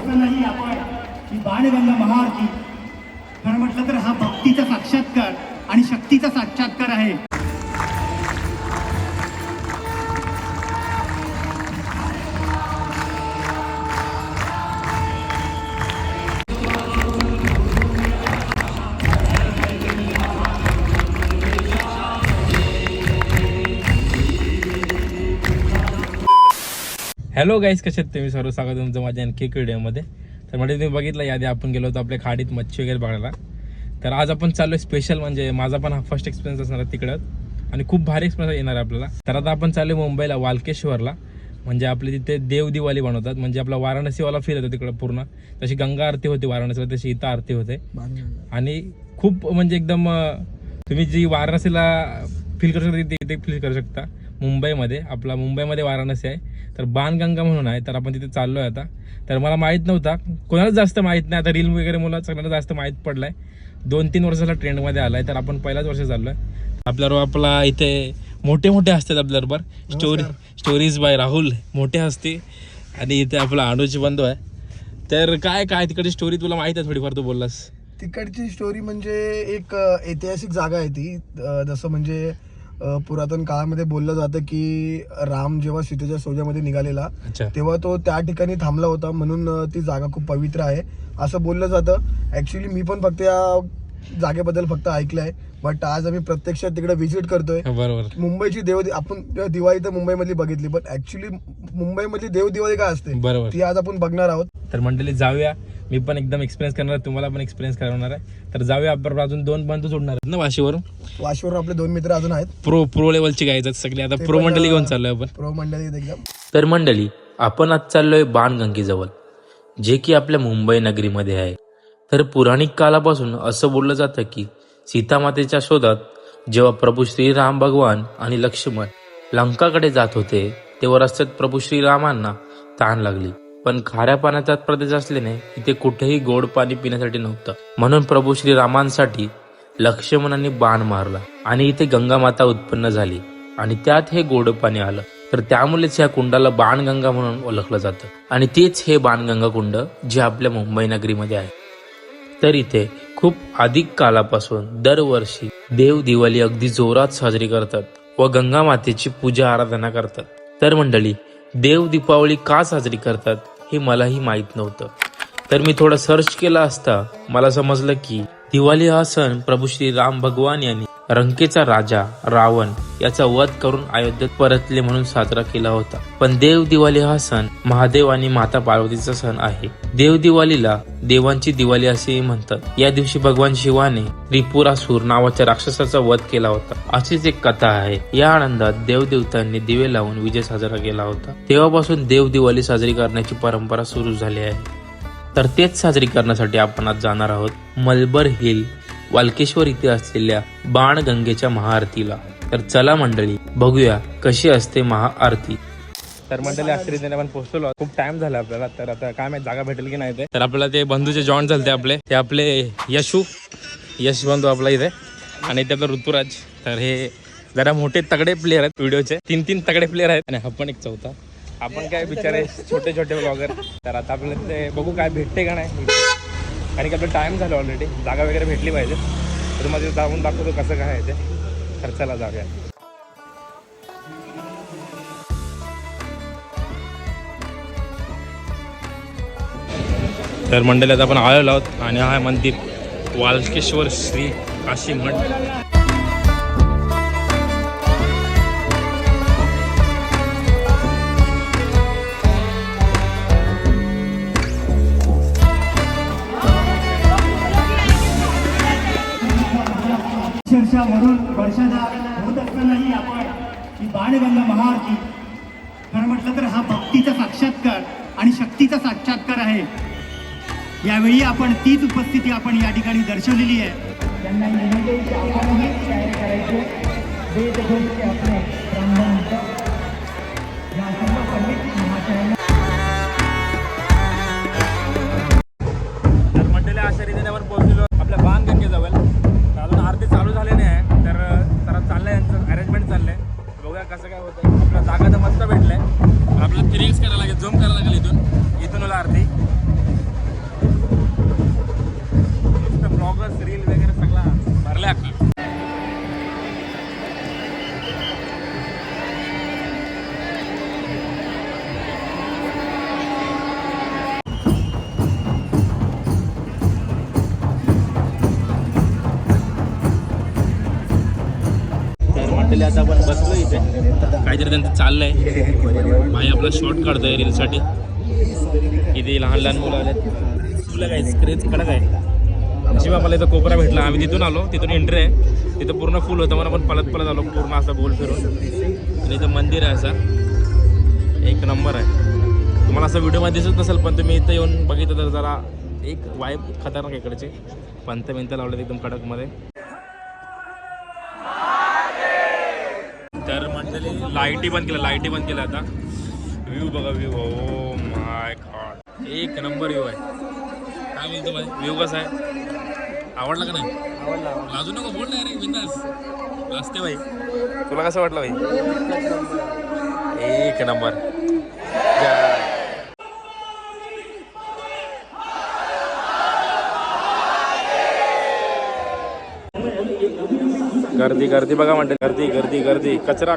असतानाही आपण ही बाणगंगा महाआरती खरं म्हटलं तर हा भक्तीचा साक्षात्कार आणि शक्तीचा साक्षात्कार आहे. हॅलो गाईस, कसे आहेत तुम्ही? सर्व स्वागत तुमचं माझ्या आणखी एक व्हिडिओमध्ये. तर म्हणजे तुम्ही बघितलं यादी आपण गेलो होतो आपल्या खाडीत मच्छी वगैरे बघायला. तर आज आपण चाललो स्पेशल, म्हणजे माझा पण हा फर्स्ट एक्सपिरियन्स असणार आहे तिकडं आणि खूप भारी एक्सपिरियन्स येणार आहे आपल्याला. तर आता आपण चाललो मुंबईला वालकेश्वरला, म्हणजे आपले तिथे देव दिवाळी बनवतात. म्हणजे आपला वाराणसीवाला फील येतो तिकडं पूर्ण. तशी गंगा आरती होते वाराणसीला, तशी इथं आरती होते आणि खूप म्हणजे एकदम तुम्ही जी वाराणसीला फील करू शकता तिथे फील करू शकता. मुंबईमध्ये वाराणसी आहे, तर बाणगंगा म्हणून आहे. तर आपण तिथे चाललोय आता. तर मला माहीत नव्हता, कोणालाच जास्त माहीत नाही. आता रील वगैरे मुलं सगळ्यांना जास्त माहीत पडलाय. 2-3 वर्षाला ट्रेंडमध्ये आलाय. तर आपण पहिल्याच वर्ष चाललोय. आपला इथे मोठे असतात आपल्याबरोबर. स्टोरीज बाय राहुल मोठे असते आणि इथे आपला अनुज बंधू आहे. तर काय तिकडची स्टोरी तुला माहित आहे थोडीफार, तू बोललास. तिकडची स्टोरी म्हणजे एक ऐतिहासिक जागा आहे ती. जसं म्हणजे पुरातन काळामध्ये बोललं जातं की राम जेव्हा सीतेच्या शोधामध्ये निघालेला तेव्हा तो त्या ठिकाणी थांबला होता, म्हणून ती जागा खूप पवित्र आहे असं बोललं जातं. ऍक्च्युली मी पण फक्त या जागेबद्दल फक्त ऐकलंय, बट आज आम्ही प्रत्यक्षात तिकडे व्हिजिट करतोय. बरोबर. मुंबईची आपण दिवाळी तर मुंबईमधली बघितली, पण ऍक्च्युली मुंबईमधली दिवाळी काय असते बरोबर, ती आज आपण बघणार आहोत. तर मंडळी जाऊया. मी पण एकदम एक्सपिरियन्स करणार आहे, तुम्हाला पण एक्सपिरियन्स करवणार आहे. तर जाऊया. आपण अजून 2 बंधू जोडणार आहेत ना वाशीवरून आपले 2 मित्र अजून आहेत. प्रो लेवलची गायचं सगळे. आता प्रो मंडळी घेऊन चाललोय आपण. प्रो मंडळी एकदम. तर मंडळी, आपण आज चाललोय बाणगंगेजवळ, जे की आपल्या मुंबई नगरीमध्ये आहे. तर पुराणिक काळापासून असं बोललं जातं की सीतामातेच्या शोधात जेव्हा प्रभू श्रीराम भगवान आणि लक्ष्मण लंकाकडे जात होते, तेव्हा रस्त्यात प्रभू श्रीरामांना तहान लागली. पण खाऱ्या पाण्याचा प्रदेश असल्याने इथे कुठेही गोड पाणी पिण्यासाठी नव्हतं. म्हणून प्रभू श्रीरामांसाठी लक्ष्मणांनी बाण मारला आणि इथे गंगा माता उत्पन्न झाली आणि त्यात हे गोड पाणी आलं. तर त्यामुळेच ह्या कुंडाला बाणगंगा म्हणून ओळखलं जातं आणि तेच हे बाणगंगा कुंड जे आपल्या मुंबई नगरीमध्ये आहे. तर इथे खूप अधिक काळापासून दरवर्षी देव दिवाळी अगदी जोरात साजरी करतात व गंगा मातेची पूजा आराधना करतात. तर मंडळी, देव दीपावली का साजरी करतात हे मलाही माहीत नव्हतं. तर मी थोडं सर्च केला असता मला समजलं की दिवाळी हा सण प्रभू श्री राम भगवान यांनी लंकेचा राजा रावण याचा वध करून अयोध्येत परतले म्हणून साजरा केला होता. पण देव दिवाळी हा सण महादेव आणि माता पार्वतीचा सण आहे. देव दिवाळीला देवांची दिवाळी असेही म्हणतात. या दिवशी भगवान शिवाने त्रिपुरासूर नावाच्या राक्षसाचा वध केला होता, अशीच एक कथा आहे. या आनंदात देवदेवतांनी दिवे लावून विजय साजरा केला होता. तेव्हापासून देव दिवाळी साजरी करण्याची परंपरा सुरू झाली आहे. तर तेच साजरी करण्यासाठी आपण आज जाणार आहोत मलबार हिल वालकेश्वर इथे असलेल्या बाणगंगेच्या महाआरतीला. तर चला मंडळी, बघूया कशी असते महाआरती. तर मंडळी आश्चर्याने आपण पोहोचलो. खूप टाइम झाला आपल्याला. तर आता काय माहिती जागा भेटेल की नाही ते. तर आपल्याला ते बंधूचे जॉईन झाले ते आपले यश बंधू आपला इथे, आणि ते आपला ऋतुराज. तर हे जरा मोठे तगडे प्लेयर आहेत, व्हिडिओचे 3 तगडे प्लेयर आहेत आणि हा पण एक चौथा. आपण काय बिचारे छोटे ब्लॉगर. तर आता आपल्याला ते बघू काय भेटते का नाही, कारण की आपला टाइम झाला ऑलरेडी. जागा वगैरे भेटली पाहिजे. तर तुम्हाला जाऊन दाखवतो कसं काय आहे ते. तर चला जाऊया. तर मंडळात आपण आलेलो आहोत आणि हा मंदिर वालकेश्वर श्री काशी मठ. वरून वर्षाचा होत असतानाही आपण ही बाणगंगा महाआरती खरं म्हटलं तर हा भक्तीचा साक्षात्कार आणि शक्तीचा साक्षात्कार आहे. यावेळी आपण तीच उपस्थिती आपण या ठिकाणी दर्शवलेली आहे. त्यांना आपणही तयारी करायचे. आपले या सर्व पंडित महाशयांना. तर मंडळी अशा रीतीने आपण पोहोचलो आपल्या बाणगंगेजवळ. अजून आरती चालू झाली नाही आहे, तर जरा चाललंय यांचं अरेंजमेंट चाललंय. बघूया कसं काय होतं. आपल्या जागा तर मस्त भेटलंय. आपल्याला 3x करायला लागेल, झूम करायला लागेल. इथून होला आरती. फायनली आता आपण बसलो इथे, काहीतरी त्यांचं चाललंय. भाई आपला शॉर्ट काढतोय रीलसाठी. इथे लहान लहान मुलं आलेत. तुला काय स्क्रेच कडक आहे. नशिबा मला इथं कोपरा भेटला. आम्ही तिथून आलो, तिथून एंट्री आहे. तिथं पूर्ण फुल होतं, म्हणून आपण पलत आलो पूर्ण असा गोल फिरून. आणि इथं मंदिर आहे, असा एक नंबर आहे. तुम्हाला असं व्हिडिओमध्ये दिसत नसेल, पण तुम्ही इथं येऊन बघितलं तर जरा एक वाईब खतरनाक इकडचे. पंत लावलेत एकदम कडकमध्ये. तर मंडळी लाईटी बंद केलं आता. व्ह्यू बघा, व्ह्यू. ओ माय गॉड, एक नंबर व्ह्यू आहे. काय बोलतो भाई, व्ह्यू कसा आहे? आवडला का नाही? आवडला. लाजू नको, बोल नाही रे, बिंदास लाजते भाई. तुला कसं वाटलं भाई? एक नंबर. गर्दी बघा म्हणते. गर्दी कचरा.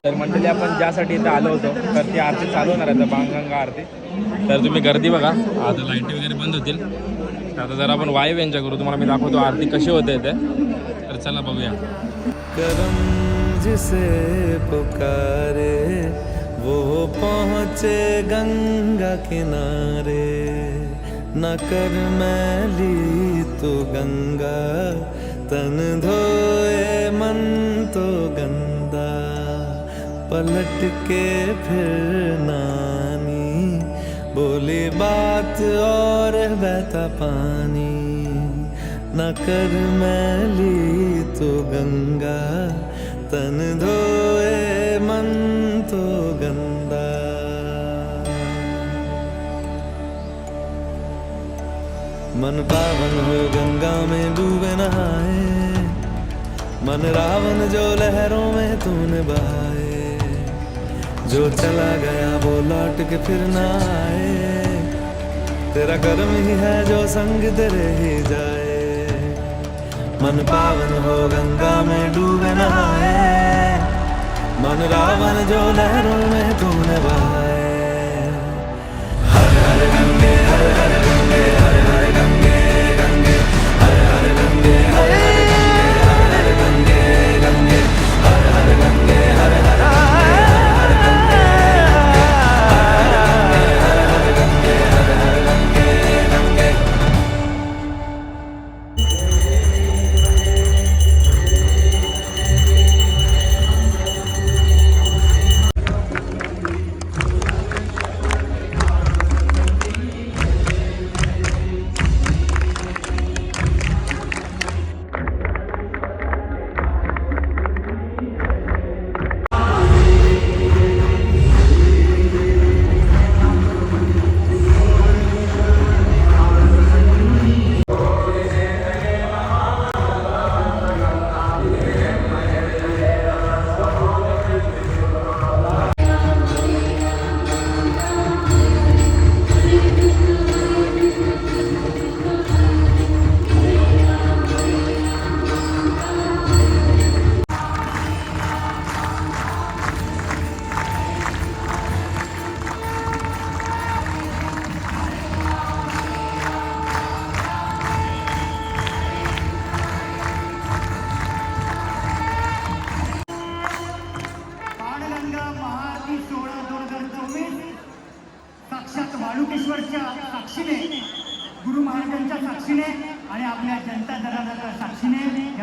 तर मंडळी आपण ज्यासाठी इथं आलो होतो, तर ती आरती चालू होणार आहे, बाणगंगा आरती. तर तुम्ही गर्दी बघा. आता लाईटी वगैरे बंद होतील. आता जरा आपण वाईब एन्जॉय करू. तुम्हाला मी दाखवतो आरती कशी होते ते. तर चला बघूया. करम जिसे पुकारे वो पहुँचे गंगा किनारे. न कर मैली तो गंगा तन धोए मन तो गंदा. पलट के फिर नानी बोली बात और बहता पानी. न कर मैली तो गंगा तन धोए मन तो गंदा. मन पावन हो गंगा में डूबे नहाए. मन रावण जो लहरों में तूने बहाए. जो चला गया वो लौट के फिर ना आए. तेरा कर्म ही है जो संग तेरे ही जाए. मन पावन हो गंगा में डूबे नहाए. मन रावण जो लहरों में तूने बहाए. हर हर गंगे हर हर गंगे हर हर गंगे गंगे हर हर गंगे हर हर गंगे गंगे हर हर गंगे हर हर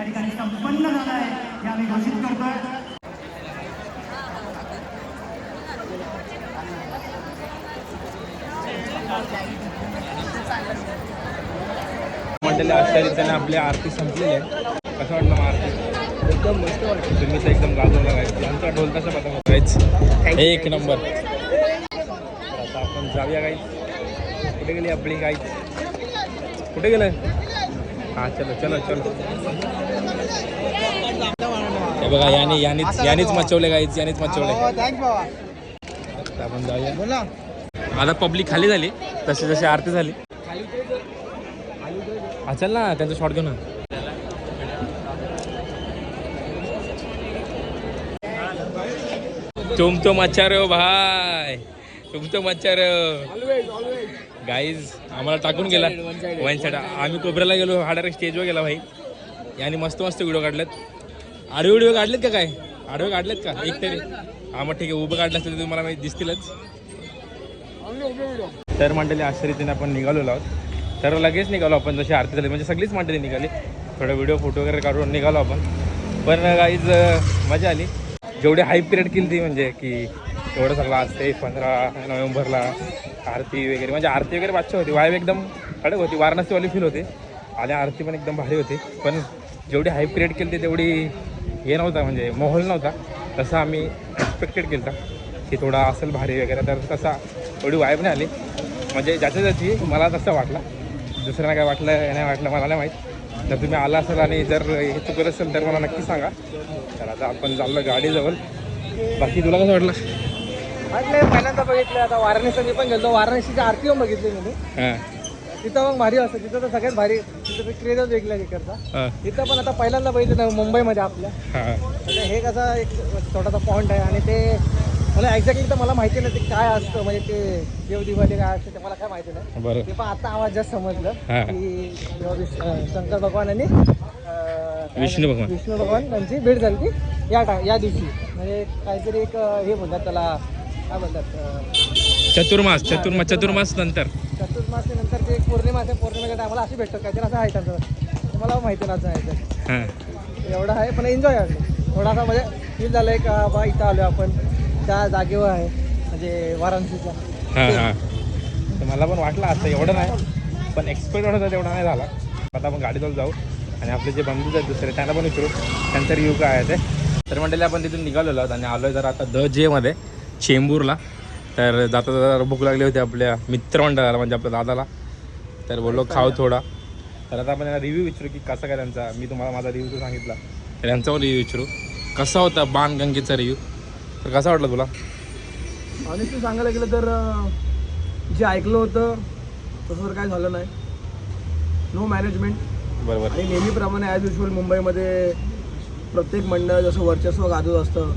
या ठिकाणी संपन्न झाला आहे हे आम्ही घोषित करतोय. मंडळी अशा रीतीने आपली आरती संपलेली आहे. कसं वाटलं मग आरती? एकदम मस्त वाटतं. तुम्ही तर एकदम गाजवला गायची. आमचा ढोल कसा पता गायच एक नंबर. आता आपण जाऊया गाईच. कुठे गेली आपली गाईच? कुठे गेलं? हां चलो चलो चलो. हे बघा यानीच मचवले गाईच, यानीच मचवले. आता आपण जाऊया. आता पब्लिक खाली झाली तशी जशी आरती झाली. हा चल ना त्यांचा शॉट घेऊ ना. तुम तो मच्छा रहे हो भाई, तुम तो मच्छा रहे हो गाईज. आम्हाला टाकून गेला वन साईड. आम्ही कोपऱ्याला गेलो, हा डायरेक्ट स्टेजवर गेला भाई. याने मस्त मस्त व्हिडिओ काढलेत. आडवे व्हिडिओ काढलेत का? काय आडवे काढलेत का? एक तरी हा मग ठीक आहे. उभं काढलं असतं तुम्हाला माहिती दिसतीलच. तर मंडळी अशा रीतीने आपण निघालेलो आहोत. तर लगेच निघालो आपण जशी आरती झाली म्हणजे सगळीच मंडळी निघाली. थोडं व्हिडिओ फोटो वगैरे काढून निघालो आपण. पण गाईज मजा आली. जेवढी हाईप पिरियड केली ती म्हणजे की एवढं सगळं असते 15 नोव्हेंबरला आरती वगैरे म्हणजे आरती वगैरे बादशाह होती. वाईब एकदम कडक होती. वाराणसीवाली फील होते आणि आरती पण एकदम भारी होती. पण जेवढी हाईप क्रिएट केली ती तेवढी हे नव्हता म्हणजे माहोल नव्हता तसं आम्ही एक्सपेक्टेड केलं होतं की थोडा असेल भारी वगैरे. तर तसा एवढी वाईब नाही आली म्हणजे ज्याची मला तसं वाटलं. दुसऱ्यांना काय वाटलं नाही वाटलं मला नाही माहीत. जर तुम्ही आला असेल आणि जर हे चुकत असेल तर मला नक्की सांगा. तर आता आपण चाललो गाडीजवळ. बाकी तुला कसं वाटलं? पहिल्यांदा बघितलं. आता वाराणसी पण गेलो. वाराणसीची आरती पण बघितली मी. हां तिथं मग भारी असतं. तिथं तर सगळ्यात भारी. तिथं तर क्रेजच वेगळा तिकडचा. तिथं पण आता पहिल्यांदा बघितलं ना मुंबईमध्ये आपल्या. हां आता हे कसं एक छोटासा पॉईंट आहे आणि ते मला एक्झॅक्टली तर मला माहिती नाही ते काय असतं म्हणजे ते देवदिवाळी काय असतं ते मला काय माहिती नाही. बरं. ते पण आता आवाज जास्त समजलं हां. की शंकर भगवान आणि विष्णू भगवान यांची भेट झाली ती या दिवशी. म्हणजे काहीतरी एक हे बोलतात त्याला काय बोलतात चतुर्मास नंतर चतुर्मासानंतर ते पौर्णिमा आहे. पौर्णिमेच्या टायमाला अशी भेटतात काहीतरी असं आहे त्यांचं. ते मला माहिती नाही आहे हां एवढं आहे. पण एन्जॉय आहे थोडासा म्हणजे फील झालं आहे का बा इथं आलो आपण त्या जागेवर आहे म्हणजे वाराणसीच्या. हां हां तर मला पण वाटलं असं एवढं नाही पण एक्सपेक्ट होता तेवढा नाही झाला. आता आपण गाडीजवळ जाऊ आणि आपले जे बंधूच आहेत दुसरे त्यांना पण विचारू त्यांचा रिव्ह्यू काय आहे ते. तर मंडळी आपण तिथून निघालेलो आहोत आणि आलो आहे जरा आता द जेमध्ये चेंबूरला. तर जाता जाता भूक लागली होती आपल्या मित्रमंडळाला म्हणजे आपल्या दादाला. तर बोललो खाऊ थोडा. तर आता आपण यांना रिव्ह्यू विचारू की कसा काय त्यांचा. मी तुम्हाला माझा रिव्ह्यू सांगितला तर यांचा पण रिव्ह्यू विचारू कसा होता बाणगंगेचा रिव्ह्यू. तर कसा वाटला तुला? ऑनेस्टली सांगायला गेलं तर जे ऐकलं होतं तसं तर काय झालं नाही. No management. बरोबर. आणि नेहमीप्रमाणे ॲज युजल मुंबईमध्ये प्रत्येक मंडळ जसं वर्चस्व गाजवत असतं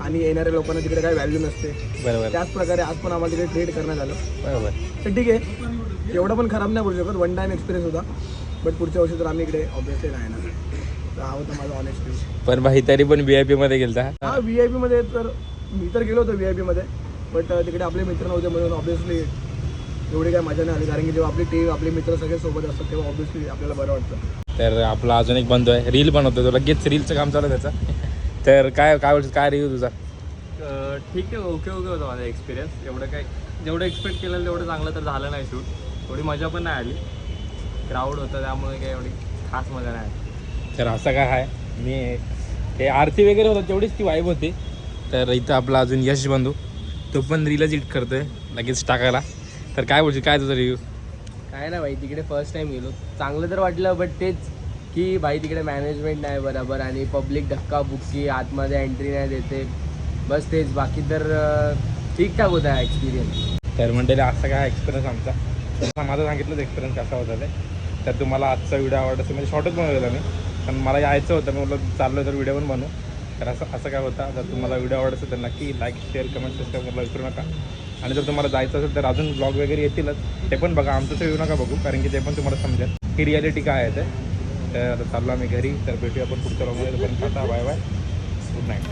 आणि येणाऱ्या लोकांना तिकडे काही व्हॅल्यू नसते. बरोबर. त्याच प्रकारे आज पण आम्हाला तिकडे ट्रीट करण्यात आलं. बरोबर. तर ठीक आहे एवढं पण खराब नाही बोलू शकत. वन टाईम एक्सपिरियन्स होता. बट पुढच्या वर्षी तर आम्ही इकडे ऑब्विसली राहणार. तर हा होता माझा ऑनेस्टली. पण भाई तरी पण VIP मध्ये गेलता. हां VIP मध्ये तर मी तर गेलो होतो VIP मध्ये. बट तिकडे आपले मित्र नव्हते म्हणून ऑब्विसली एवढी काय मजा नाही आली. कारण की जेव्हा आपली टीम आपले मित्र सगळे सोबत असतात तेव्हा ऑब्विसली आपल्याला बरं वाटतं. तर आपला अजून एक बंधू आहे रील बनवतो तो लगेच रीलचं काम चालू आहे त्याचं. तर काय काय रिव्ह्यू तुझा? ठीक आहे. ओके होता माझा एक्सपिरियन्स. एवढं काय जेवढं एक्सपेक्ट केलेलं तेवढं चांगलं तर झालं नाही शूट. थोडी मजा पण नाही आली. क्राऊड होतं त्यामुळे काही एवढी खास मजा नाही आली. तर असं काय आहे मी हे आरती वगैरे होतं तेवढीच ती वाईब होती. तर इथं आपला अजून यश बंधू तो पण रीलच एडिट करतोय लगेच टाकायला. तर काय बोलशील काय तुझा रिव्ह्यू? काय नाही भाई तिकडे फर्स्ट टाईम गेलो. चांगलं तर वाटलं बट तेच की भाई तिकडे मॅनेजमेंट नाही बरोबर आणि पब्लिक धक्काबुक्की आतमध्ये एंट्री नाही देते. बस तेच. बाकी तर ठीकठाक होता एक्सपिरियन्स. तर मंडळी असा काय एक्सपिरियन्स आमचा. माझं सांगितलंच एक्सपिरियन्स कसा होता ते. तर तुम्हाला आजचा व्हिडिओ आवडला असेल म्हणजे शॉर्टच बनवलेला मी. पण मला यायचं होतं मी म्हटलं चाललो तर व्हिडिओ पण बनवू. तर असं काय होता. जर तुम्हाला व्हिडिओ आवडत असेल तर नक्की लाईक शेअर कमेंट सबस्क्राईब करायला विसरू नका. आणि जर तुम्हाला जायचं असेल तर अजून ब्लॉग वगैरे येतीलच ते पण बघा. आमचं तर येऊ नका बघू कारण की ते पण तुम्हाला समजेल ही रियालिटी काय आहे ते. तर आता चाललो आम्ही घरी. तर भेटूया आपण पुढच्या ब्लॉगमध्ये. पण आता बाय बाय. Good night.